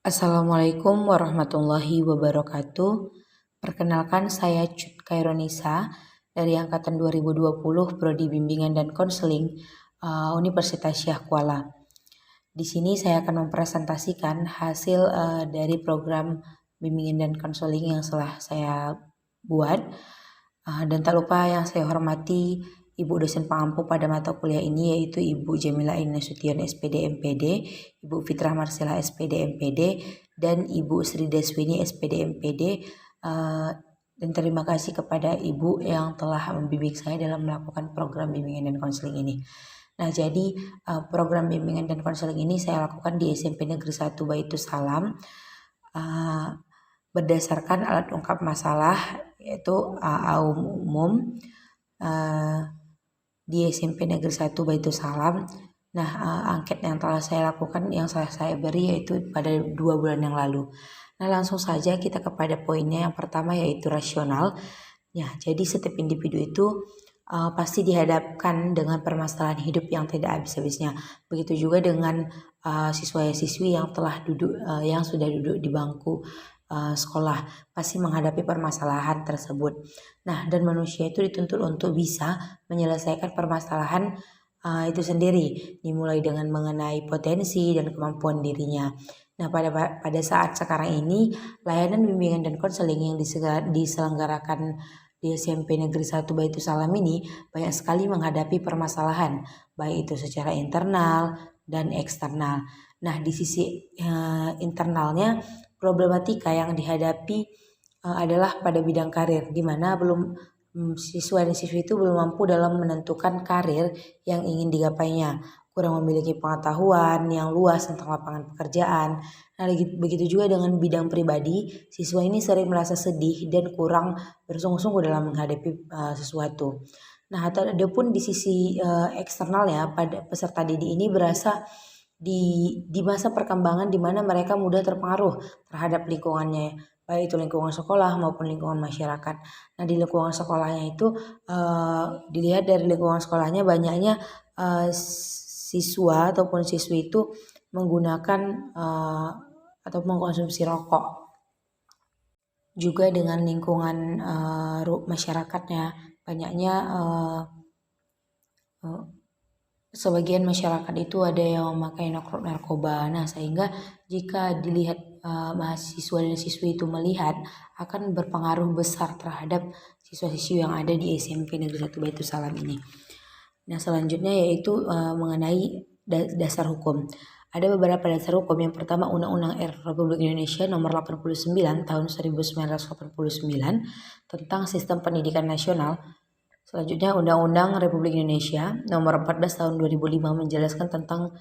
Assalamualaikum warahmatullahi wabarakatuh. Perkenalkan, saya Cut Kaironisa dari angkatan 2020 Prodi Bimbingan dan Konseling Universitas Syah Kuala. Di sini saya akan mempresentasikan hasil dari program bimbingan dan konseling yang telah saya buat. Dan tak lupa yang saya hormati Ibu dosen pengampu pada mata kuliah ini, yaitu Ibu Jamila Nasution SPD MPD, Ibu Fitrah Marsila SPD MPD, dan Ibu Sri Deswini SPD MPD. Dan terima kasih kepada Ibu yang telah membimbing saya dalam melakukan program bimbingan dan konseling ini. Nah, jadi program bimbingan dan konseling ini saya lakukan di SMP Negeri 1 Baitus Salam berdasarkan alat ungkap masalah, yaitu AUM umum di SMP Negeri 1 Baitus Salam. Nah, angket yang telah saya lakukan, yang saya beri yaitu pada 2 bulan yang lalu. Nah, langsung saja kita kepada poinnya. Yang pertama yaitu rasional. Ya, jadi setiap individu itu pasti dihadapkan dengan permasalahan hidup yang tidak habis-habisnya. Begitu juga dengan siswa-siswi yang telah duduk, yang sudah duduk di bangku sekolah, pasti menghadapi permasalahan tersebut. Nah, dan manusia itu dituntut untuk bisa menyelesaikan permasalahan itu sendiri, dimulai dengan mengenai potensi dan kemampuan dirinya. Nah, pada saat sekarang ini, layanan bimbingan dan konseling yang diselenggarakan di SMP Negeri 1 Baitus Salam ini banyak sekali menghadapi permasalahan, baik itu secara internal dan eksternal. Nah, di sisi internalnya, problematika yang dihadapi adalah pada bidang karir, di mana siswa dan siswi itu belum mampu dalam menentukan karir yang ingin digapainya, kurang memiliki pengetahuan yang luas tentang lapangan pekerjaan. Nah, begitu juga dengan bidang pribadi, siswa ini sering merasa sedih dan kurang bersungguh-sungguh dalam menghadapi sesuatu. Nah, ada pun di sisi eksternal ya, pada peserta didik ini berasa di masa perkembangan di mana mereka mudah terpengaruh terhadap lingkungannya, baik itu lingkungan sekolah maupun lingkungan masyarakat. Nah, di lingkungan sekolahnya itu dilihat dari lingkungan sekolahnya banyaknya siswa ataupun siswi itu menggunakan atau mengkonsumsi rokok. Juga dengan lingkungan masyarakatnya, banyaknya sebagian masyarakat itu ada yang memakai narkoba. Nah, sehingga jika dilihat mahasiswa dan siswi itu melihat, akan berpengaruh besar terhadap siswa-siswi yang ada di SMP Negeri 1 Baitus Salam ini. Nah, selanjutnya yaitu mengenai dasar hukum. Ada beberapa dasar hukum. Yang pertama, Undang-Undang Republik Indonesia Nomor 89 Tahun 1989 tentang Sistem Pendidikan Nasional. Selanjutnya, Undang-Undang Republik Indonesia Nomor 14 Tahun 2005 menjelaskan tentang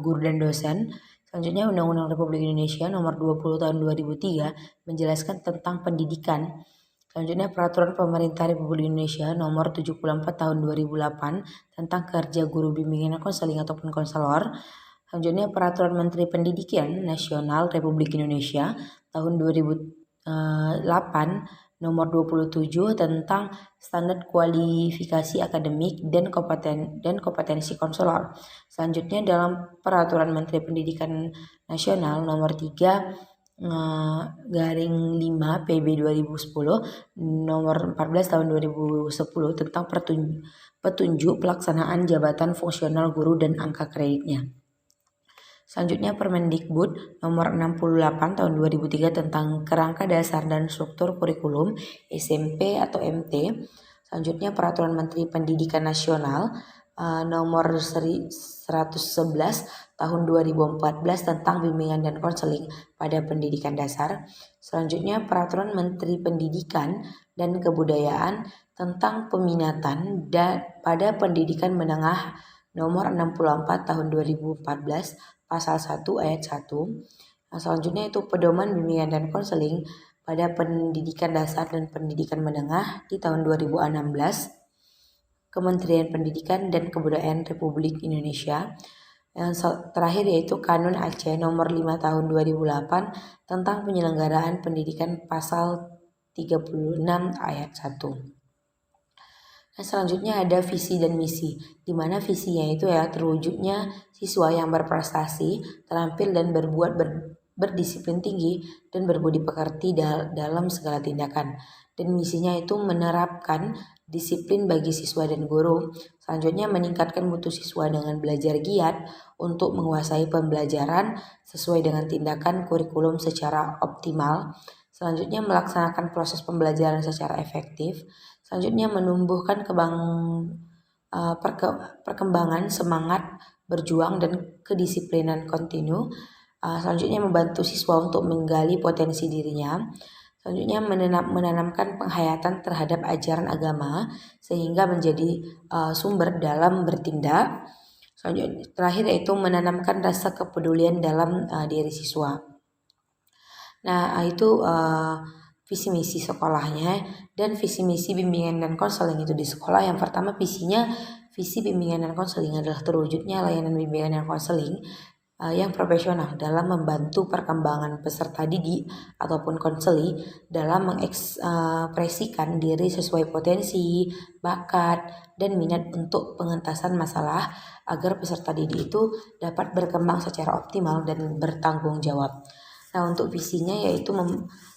guru dan dosen. Selanjutnya, Undang-Undang Republik Indonesia Nomor 20 Tahun 2003 menjelaskan tentang pendidikan. Selanjutnya, Peraturan Pemerintah Republik Indonesia Nomor 74 Tahun 2008 tentang kerja guru bimbingan dan konseling ataupun konselor. Selanjutnya, Peraturan Menteri Pendidikan Nasional Republik Indonesia tahun 2008 Nomor 27 tentang standar kualifikasi akademik dan kompetensi konselor. Selanjutnya, dalam Peraturan Menteri Pendidikan Nasional Nomor 3 garing 5 PB 2010 Nomor 14 tahun 2010 tentang petunjuk pelaksanaan jabatan fungsional guru dan angka kreditnya. Selanjutnya, Permendikbud Nomor 68 Tahun 2003 tentang kerangka dasar dan struktur kurikulum SMP atau MT. Selanjutnya, Peraturan Menteri Pendidikan Nasional Nomor 111 Tahun 2014 tentang bimbingan dan konseling pada pendidikan dasar. Selanjutnya, Peraturan Menteri Pendidikan dan Kebudayaan tentang peminatan pada pendidikan menengah Nomor 64 Tahun 2014 Pasal 1 ayat 1. Nah, selanjutnya itu pedoman bimbingan dan konseling pada pendidikan dasar dan pendidikan menengah di tahun 2016. Kementerian Pendidikan dan Kebudayaan Republik Indonesia. Yang terakhir yaitu Kanun Aceh Nomor 5 Tahun 2008 tentang penyelenggaraan pendidikan Pasal 36 ayat 1. Nah, selanjutnya ada visi dan misi, di mana visinya itu ya terwujudnya siswa yang berprestasi, terampil dan berdisiplin tinggi, dan berbudi pekerti dalam segala tindakan. Dan misinya itu menerapkan disiplin bagi siswa dan guru. Selanjutnya meningkatkan mutu siswa dengan belajar giat untuk menguasai pembelajaran sesuai dengan tindakan kurikulum secara optimal. Selanjutnya melaksanakan proses pembelajaran secara efektif. Selanjutnya menumbuhkan perkembangan semangat berjuang dan kedisiplinan kontinu. Selanjutnya membantu siswa untuk menggali potensi dirinya. Selanjutnya menanamkan penghayatan terhadap ajaran agama sehingga menjadi sumber dalam bertindak. Selanjutnya terakhir yaitu menanamkan rasa kepedulian dalam diri siswa. Nah itu visi misi sekolahnya dan visi misi bimbingan dan konseling itu di sekolah. Yang pertama visi bimbingan dan konseling adalah terwujudnya layanan bimbingan dan konseling yang profesional dalam membantu perkembangan peserta didik ataupun konseli dalam mengekspresikan diri sesuai potensi, bakat, dan minat untuk pengentasan masalah agar peserta didik itu dapat berkembang secara optimal dan bertanggung jawab. Nah, untuk visinya yaitu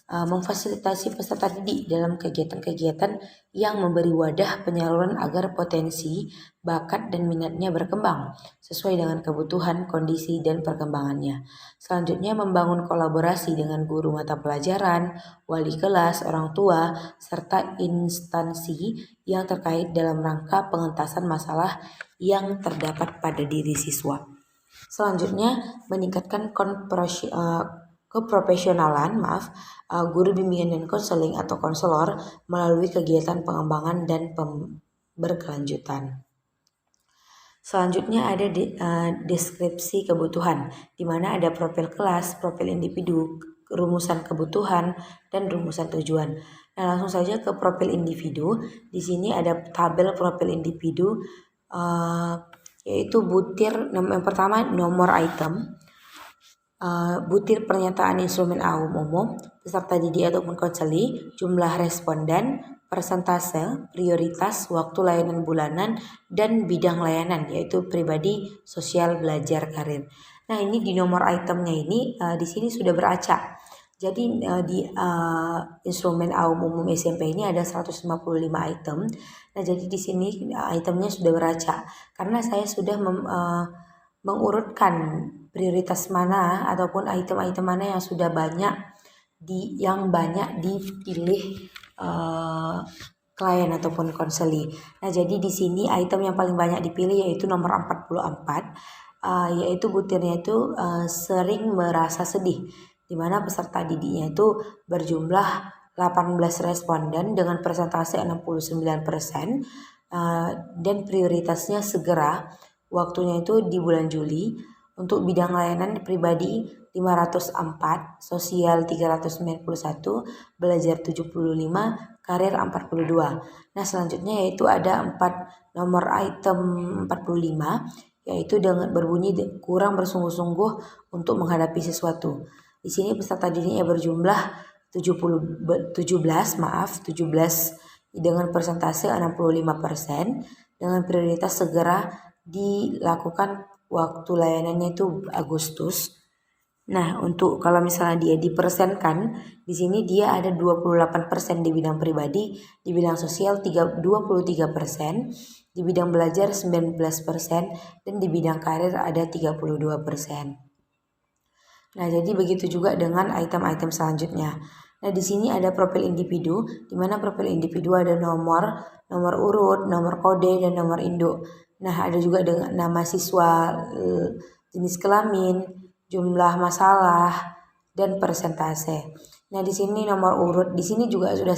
memfasilitasi peserta didik dalam kegiatan-kegiatan yang memberi wadah penyaluran agar potensi, bakat, dan minatnya berkembang sesuai dengan kebutuhan, kondisi, dan perkembangannya. Selanjutnya membangun kolaborasi dengan guru mata pelajaran, wali kelas, orang tua, serta instansi yang terkait dalam rangka pengentasan masalah yang terdapat pada diri siswa. Selanjutnya meningkatkan keprofesionalan guru bimbingan dan konseling atau konselor melalui kegiatan pengembangan dan berkelanjutan. Selanjutnya ada deskripsi kebutuhan, di mana ada profil kelas, profil individu, rumusan kebutuhan, dan rumusan tujuan. Nah, langsung saja ke profil individu. Di sini ada tabel profil individu, yaitu butir yang pertama nomor item, butir pernyataan instrumen umum, peserta didik ataupun konseli, jumlah responden, persentase, prioritas, waktu layanan bulanan, dan bidang layanan yaitu pribadi, sosial, belajar, karir. Nah ini di nomor itemnya ini di sini sudah beracak. Jadi di instrumen umum SMP ini ada 155 item. Nah jadi di sini itemnya sudah beracak karena saya sudah mengurutkan prioritas mana ataupun item-item mana yang sudah banyak dipilih klien ataupun konseli. Nah, jadi di sini item yang paling banyak dipilih yaitu nomor 44, yaitu butirnya itu sering merasa sedih, di mana peserta didiknya itu berjumlah 18 responden dengan persentase 69%, dan prioritasnya segera, waktunya itu di bulan Juli. Untuk bidang layanan pribadi 504, sosial 391, belajar 75, karir 42. Nah selanjutnya yaitu ada 4 nomor item 45, yaitu dengan berbunyi kurang bersungguh-sungguh untuk menghadapi sesuatu. Di sini peserta didiknya berjumlah 17 dengan persentase 65%, dengan prioritas segera dilakukan. Waktu layanannya itu Agustus. Nah, untuk kalau misalnya dia dipersenkan, di sini dia ada 28% di bidang pribadi, di bidang sosial 23%, di bidang belajar 19%, dan di bidang karir ada 32%. Nah, jadi begitu juga dengan item-item selanjutnya. Nah, di sini ada profil individu, di mana profil individu ada nomor urut, nomor kode, dan nomor induk. Nah, ada juga dengan nama siswa, jenis kelamin, jumlah masalah, dan persentase. Nah, di sini nomor urut, di sini juga sudah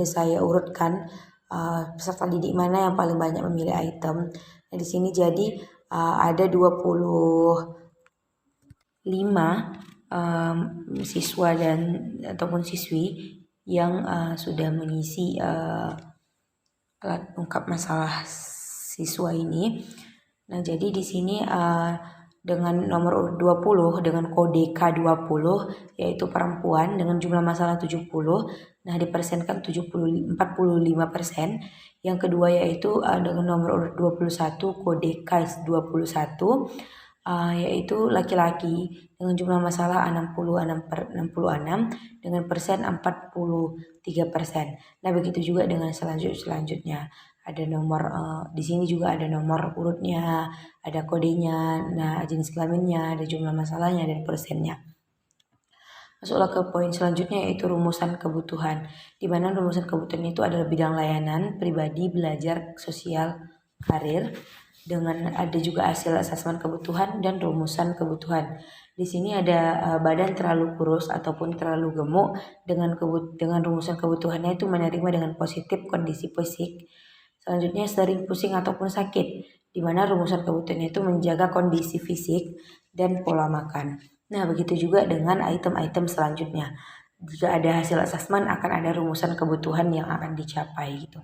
saya urutkan peserta didik mana yang paling banyak memilih item. Nah, di sini jadi ada 25 siswa dan ataupun siswi yang sudah mengisi alat ungkap masalah siswa ini. Nah, jadi di sini dengan nomor urut 20 dengan kode K20 yaitu perempuan dengan jumlah masalah 70. Nah, dipersenkan 45%. Yang kedua yaitu dengan nomor urut 21 kode K21 yaitu laki-laki dengan jumlah masalah 66 dengan persen 43%. Nah, begitu juga dengan selanjutnya. Ada nomor di sini juga ada nomor urutnya, ada kodenya, nah jenis kelaminnya, ada jumlah masalahnya dan persennya. Masuklah ke poin selanjutnya yaitu rumusan kebutuhan. Di mana rumusan kebutuhan itu adalah bidang layanan, pribadi, belajar, sosial, karir. Dengan ada juga hasil asesmen kebutuhan dan rumusan kebutuhan. Di sini ada badan terlalu kurus ataupun terlalu gemuk dengan rumusan kebutuhannya itu menerima dengan positif kondisi fisik. Selanjutnya sering pusing ataupun sakit, di mana rumusan kebutuhannya itu menjaga kondisi fisik dan pola makan. Nah, begitu juga dengan item-item selanjutnya. Jika ada hasil asesmen akan ada rumusan kebutuhan yang akan dicapai gitu.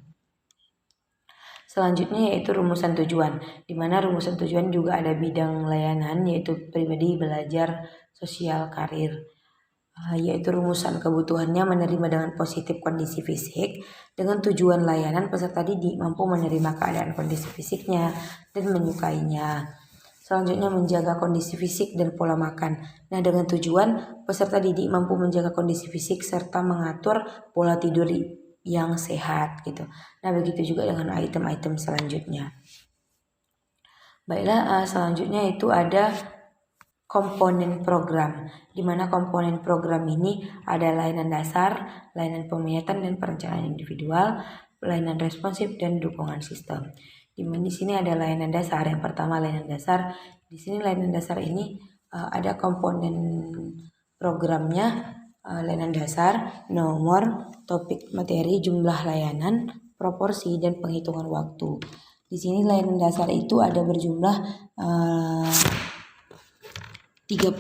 Selanjutnya yaitu rumusan tujuan, di mana rumusan tujuan juga ada bidang layanan yaitu pribadi, belajar, sosial, karir. Yaitu rumusan kebutuhannya menerima dengan positif kondisi fisik. Dengan tujuan layanan, peserta didik mampu menerima keadaan kondisi fisiknya dan menyukainya. Selanjutnya menjaga kondisi fisik dan pola makan. Nah, dengan tujuan peserta didik mampu menjaga kondisi fisik serta mengatur pola tidur yang sehat gitu. Nah, begitu juga dengan item-item selanjutnya. Baiklah, selanjutnya itu ada komponen program, di mana komponen program ini ada layanan dasar, layanan peminatan dan perencanaan individual, layanan responsif dan dukungan sistem. Di sini ada layanan dasar. Yang pertama layanan dasar. Di sini layanan dasar ini ada komponen programnya, layanan dasar, nomor, topik materi, jumlah layanan, proporsi dan penghitungan waktu. Di sini layanan dasar itu ada berjumlah 36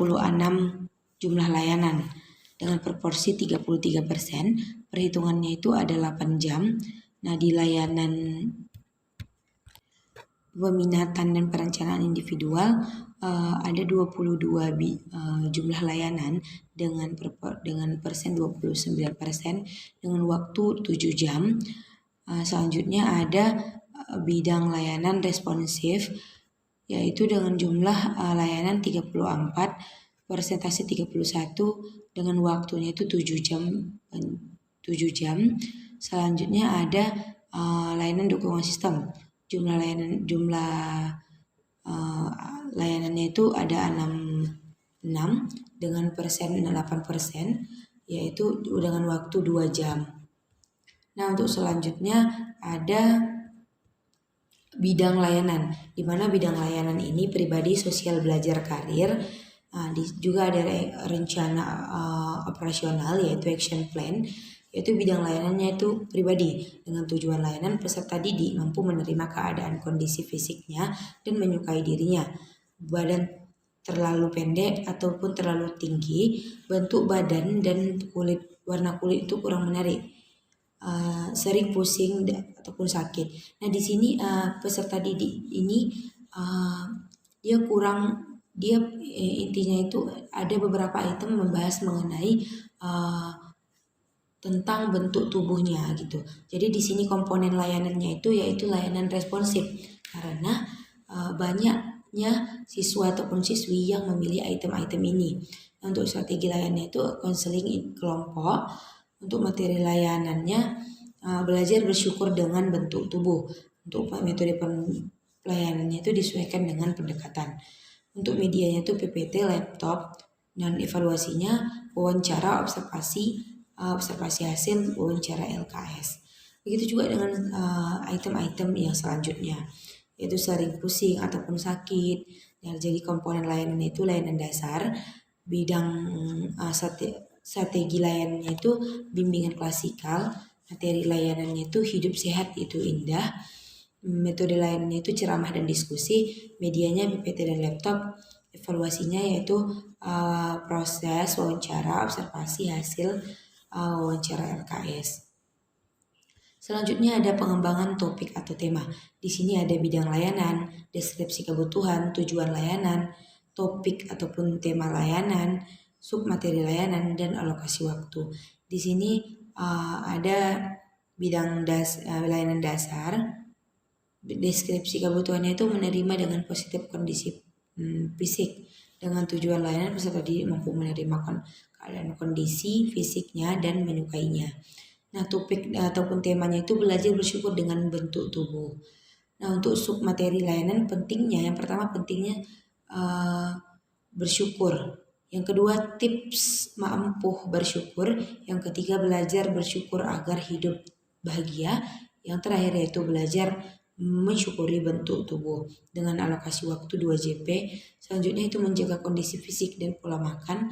jumlah layanan dengan proporsi 33%. Perhitungannya itu ada 8 jam. Nah, di layanan peminatan dan perencanaan individual ada 22 jumlah layanan dengan persen 29% dengan waktu 7 jam. Selanjutnya ada bidang layanan responsif yaitu dengan jumlah layanan 34, persentase 31 dengan waktunya itu 7 jam. Selanjutnya ada layanan dukungan sistem. Jumlah layanannya itu ada 6 dengan persen 8%, yaitu dengan waktu 2 jam. Nah, untuk selanjutnya ada bidang layanan, di mana bidang layanan ini pribadi, sosial, belajar, karir. Juga ada rencana operasional yaitu action plan, yaitu bidang layanannya itu pribadi. Dengan tujuan layanan, peserta didik mampu menerima keadaan kondisi fisiknya dan menyukai dirinya. Badan terlalu pendek ataupun terlalu tinggi, bentuk badan dan warna kulit itu kurang menarik. Sering pusing ataupun sakit. Nah, di sini peserta didik ini intinya itu ada beberapa item membahas mengenai tentang bentuk tubuhnya gitu. Jadi di sini komponen layanannya itu yaitu layanan responsif karena banyaknya siswa ataupun siswi yang memilih item-item ini. Nah, untuk strategi layanannya itu konseling kelompok. Untuk materi layanannya belajar bersyukur dengan bentuk tubuh. Untuk metode pelayanannya itu disesuaikan dengan pendekatan. Untuk medianya itu PPT, laptop, dan evaluasinya wawancara, observasi hasil, wawancara LKS. Begitu juga dengan item-item yang selanjutnya, yaitu sering pusing ataupun sakit. Jadi komponen layanan itu layanan dasar, bidang strategi layanannya itu bimbingan klasikal, materi layanannya itu hidup sehat itu indah, metode layanannya itu ceramah dan diskusi, medianya PPT dan laptop, evaluasinya yaitu proses wawancara, observasi hasil wawancara LKS. Selanjutnya ada pengembangan topik atau tema. Di sini ada bidang layanan, deskripsi kebutuhan, tujuan layanan, topik ataupun tema layanan, submateri layanan, dan alokasi waktu. Di sini ada bidang layanan dasar. Deskripsi kebutuhannya itu menerima dengan positif kondisi fisik. Dengan tujuan layanan peserta didik mampu menerima keadaan kondisi fisiknya dan menyukainya. Nah, topik ataupun temanya itu belajar bersyukur dengan bentuk tubuh. Nah, untuk submateri layanan pentingnya, yang pertama pentingnya bersyukur. Yang kedua, tips mampu bersyukur. Yang ketiga, belajar bersyukur agar hidup bahagia. Yang terakhir yaitu belajar mensyukuri bentuk tubuh dengan alokasi waktu 2 JP. Selanjutnya itu menjaga kondisi fisik dan pola makan.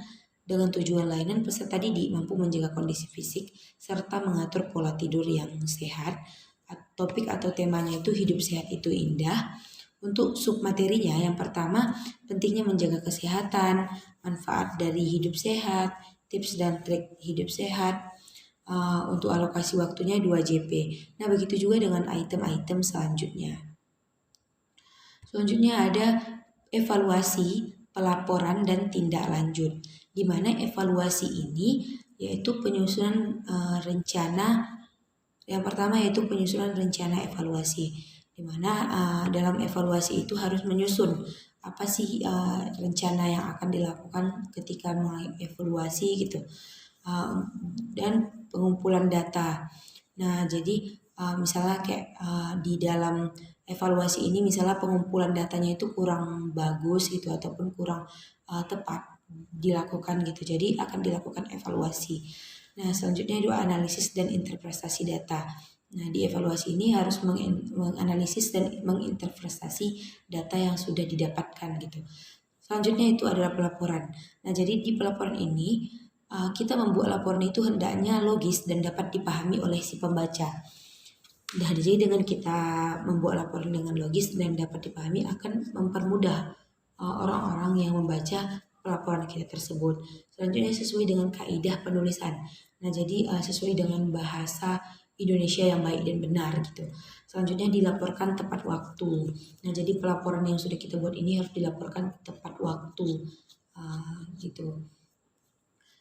Dengan tujuan layanan peserta didik mampu menjaga kondisi fisik serta mengatur pola tidur yang sehat. Topik atau temanya itu hidup sehat itu indah. Untuk submaterinya yang pertama pentingnya menjaga kesehatan, manfaat dari hidup sehat, tips dan trik hidup sehat. Untuk alokasi waktunya 2 JP. Nah, begitu juga dengan item-item selanjutnya. Selanjutnya ada evaluasi, pelaporan, dan tindak lanjut. Di mana evaluasi ini yaitu penyusunan rencana. Yang pertama yaitu penyusunan rencana evaluasi. Di mana dalam evaluasi itu harus menyusun apa sih rencana yang akan dilakukan ketika mengevaluasi gitu. Dan pengumpulan data. Nah, jadi misalnya kayak di dalam evaluasi ini misalnya pengumpulan datanya itu kurang bagus gitu ataupun kurang tepat dilakukan gitu. Jadi akan dilakukan evaluasi. Nah, selanjutnya itu analisis dan interpretasi data. Nah, di evaluasi ini harus menganalisis dan menginterpretasi data yang sudah didapatkan gitu. Selanjutnya itu adalah pelaporan. Nah, jadi di pelaporan ini kita membuat laporan itu hendaknya logis dan dapat dipahami oleh si pembaca. Nah, jadi dengan kita membuat laporan dengan logis dan dapat dipahami akan mempermudah orang-orang yang membaca laporan kita tersebut. Selanjutnya sesuai dengan kaidah penulisan. Nah, jadi sesuai dengan bahasa Indonesia yang baik dan benar gitu. Selanjutnya dilaporkan tepat waktu. Nah, jadi pelaporan yang sudah kita buat ini harus dilaporkan tepat waktu gitu.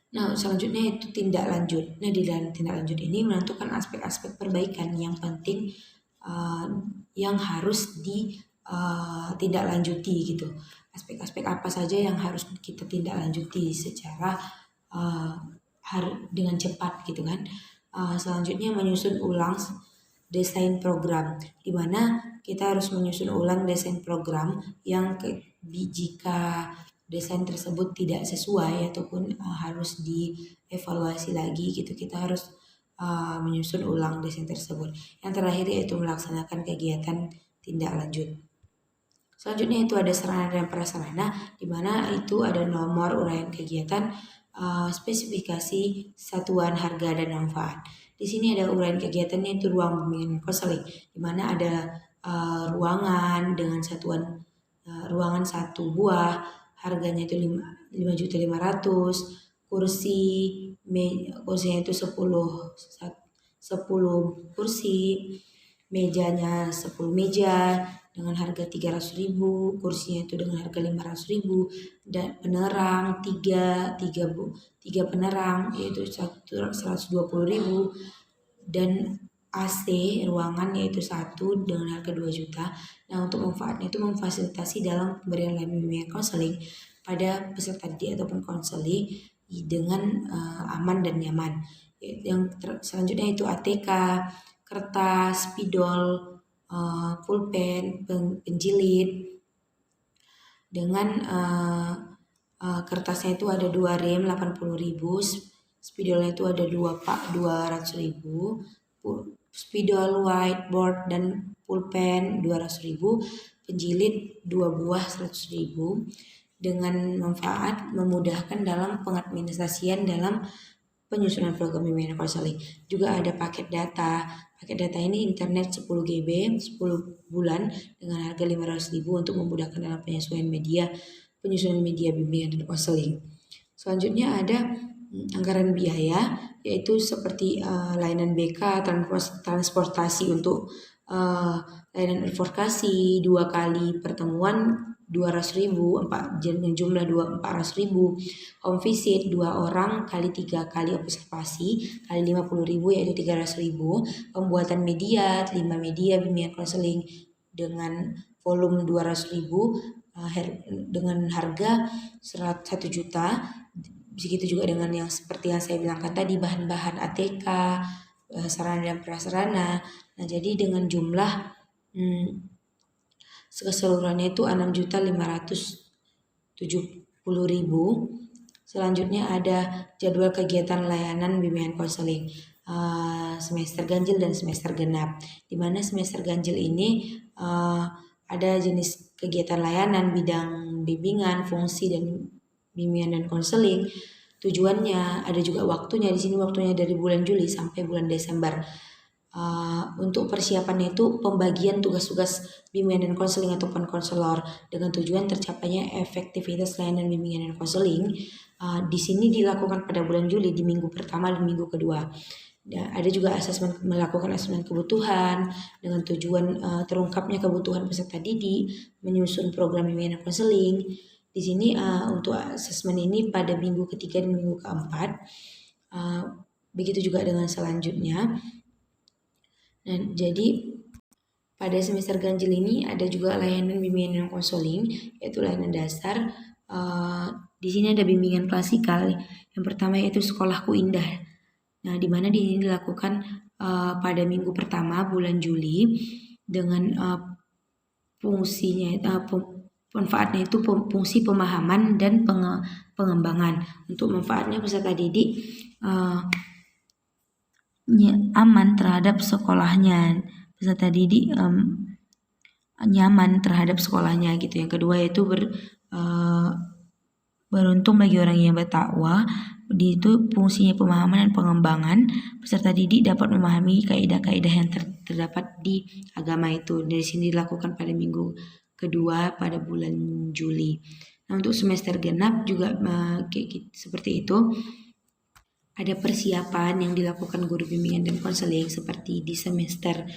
Nah, selanjutnya itu tindak lanjut. Nah, di dalam tindak lanjut ini menentukan aspek-aspek perbaikan yang penting yang harus ditindak lanjuti gitu. Aspek-aspek apa saja yang harus kita tindak lanjuti secara dengan cepat gitu kan. Selanjutnya menyusun ulang desain program, di mana kita harus menyusun ulang desain program yang jika desain tersebut tidak sesuai ataupun harus dievaluasi lagi gitu, kita harus menyusun ulang desain tersebut. Yang terakhir yaitu melaksanakan kegiatan tindak lanjut. Selanjutnya itu ada sarana dan prasarana, di mana itu ada nomor uraian kegiatan, spesifikasi, satuan harga dan manfaat. Di sini ada uraian kegiatannya itu ruang bimbingan konseling, di mana ada ruangan dengan satuan ruangan 1 buah, harganya itu 5.500.000, kursinya itu 10 kursi, mejanya 10 meja dengan harga 300.000, kursinya itu dengan harga 500.000, dan penerang 3 penerang yaitu 120.000, dan AC ruangan yaitu 1 dengan harga 2 juta. Nah, untuk manfaatnya itu memfasilitasi dalam pemberian layanan bimbingan konseling pada peserta didik ataupun konseli dengan aman dan nyaman. Yang selanjutnya itu ATK, kertas, spidol, pulpen, penjilid. Dengan kertasnya itu ada 2 rem 80.000, spidolnya itu ada 2 pak 200.000, spidol, whiteboard dan pulpen 200.000, penjilid 2 buah 100.000. Dengan manfaat memudahkan dalam pengadministrasian dalam penyusunan program bimbingan konseling. Juga ada paket data. Paket data ini internet 10 GB 10 bulan dengan harga 500.000 untuk memudahkan dalam penyesuaian penyusunan media bimbingan dan konseling. Selanjutnya ada anggaran biaya, yaitu seperti layanan BK, transportasi untuk layanan advokasi 2 kali pertemuan 200.000, dengan jumlah 400.000, home visit 2 orang kali 3 kali observasi kali 50.000 yaitu 300.000, pembuatan media 5 media bimbingan konseling dengan volume 200.000, dengan harga 1 juta. Begitu juga dengan yang seperti yang saya bilangkan tadi, bahan-bahan ATK, sarana dan prasarana. Nah, jadi dengan jumlah keseluruhannya itu 6.570.000. Selanjutnya ada jadwal kegiatan layanan bimbingan konseling semester ganjil dan semester genap. Di mana semester ganjil ini ada jenis kegiatan layanan bidang bimbingan, fungsi dan bimbingan dan konseling. Tujuannya ada juga waktunya, di sini waktunya dari bulan Juli sampai bulan Desember. Untuk persiapannya itu pembagian tugas-tugas bimbingan dan konseling ataupun konselor dengan tujuan tercapainya efektivitas layanan bimbingan dan konseling. Di sini dilakukan pada bulan Juli di minggu pertama dan minggu kedua. Ada juga melakukan asesmen kebutuhan dengan tujuan terungkapnya kebutuhan peserta didik, menyusun program bimbingan dan konseling. Di sini untuk asesmen ini pada minggu ketiga dan minggu keempat. Begitu juga dengan selanjutnya. Nah, jadi pada semester ganjil ini ada juga layanan bimbingan dan konseling, yaitu layanan dasar. Di sini ada bimbingan klasikal. Yang pertama yaitu Sekolahku Indah. Nah, di mana di sini dilakukan pada minggu pertama bulan Juli dengan fungsinya manfaatnya itu fungsi pemahaman dan pengembangan. Untuk manfaatnya peserta didik aman terhadap sekolahnya, peserta didik nyaman terhadap sekolahnya gitu. Yang kedua yaitu beruntung bagi orang yang bertakwa. Di itu fungsinya pemahaman dan pengembangan. Peserta didik dapat memahami kaidah-kaidah yang terdapat di agama itu. Dari sini dilakukan pada minggu kedua pada bulan Juli. Nah, untuk semester genap juga seperti itu. Ada persiapan yang dilakukan guru bimbingan dan konseling seperti di semester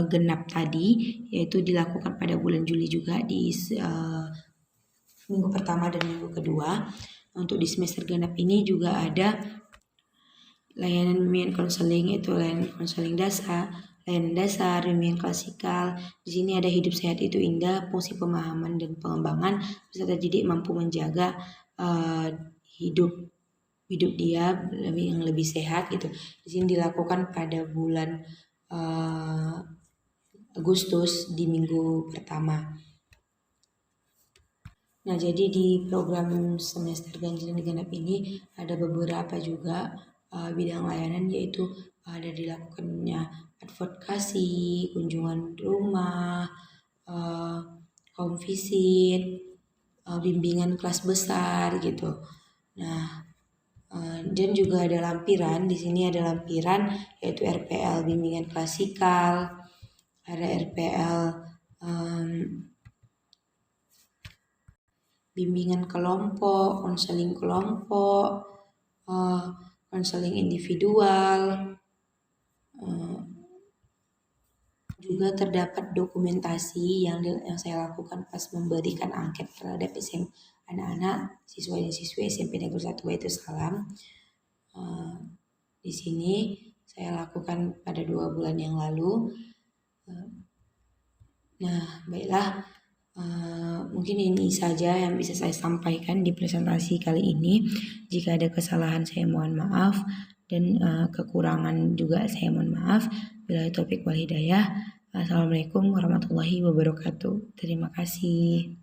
genap tadi, yaitu dilakukan pada bulan Juli juga di minggu pertama dan minggu kedua. Untuk di semester genap ini juga ada layanan bimbingan konseling, yaitu layanan konseling dasar, bimbingan klasikal. Di sini ada hidup sehat itu indah, fungsi pemahaman dan pengembangan. Peserta didik mampu menjaga hidup dia lebih sehat gitu. Di sini dilakukan pada bulan Agustus di minggu pertama. Nah, jadi di program semester ganjil dan genap ini ada beberapa juga bidang layanan, yaitu ada dilakukannya advokasi, kunjungan rumah, home visit, bimbingan kelas besar gitu. Nah, dan juga ada lampiran. Di sini ada lampiran yaitu RPL bimbingan klasikal, ada RPL bimbingan kelompok, konseling kelompok, konseling individual. Juga terdapat dokumentasi yang saya lakukan pas memberikan angket terhadap anak-anak siswa dan siswi SMP Negeri 1 Baitul Salam. Di sini saya lakukan pada 2 bulan yang lalu. Nah, baiklah, mungkin ini saja yang bisa saya sampaikan di presentasi kali ini. Jika ada kesalahan saya mohon maaf, dan kekurangan juga saya mohon maaf. Bila taufik wal hidayah. Assalamualaikum warahmatullahi wabarakatuh. Terima kasih.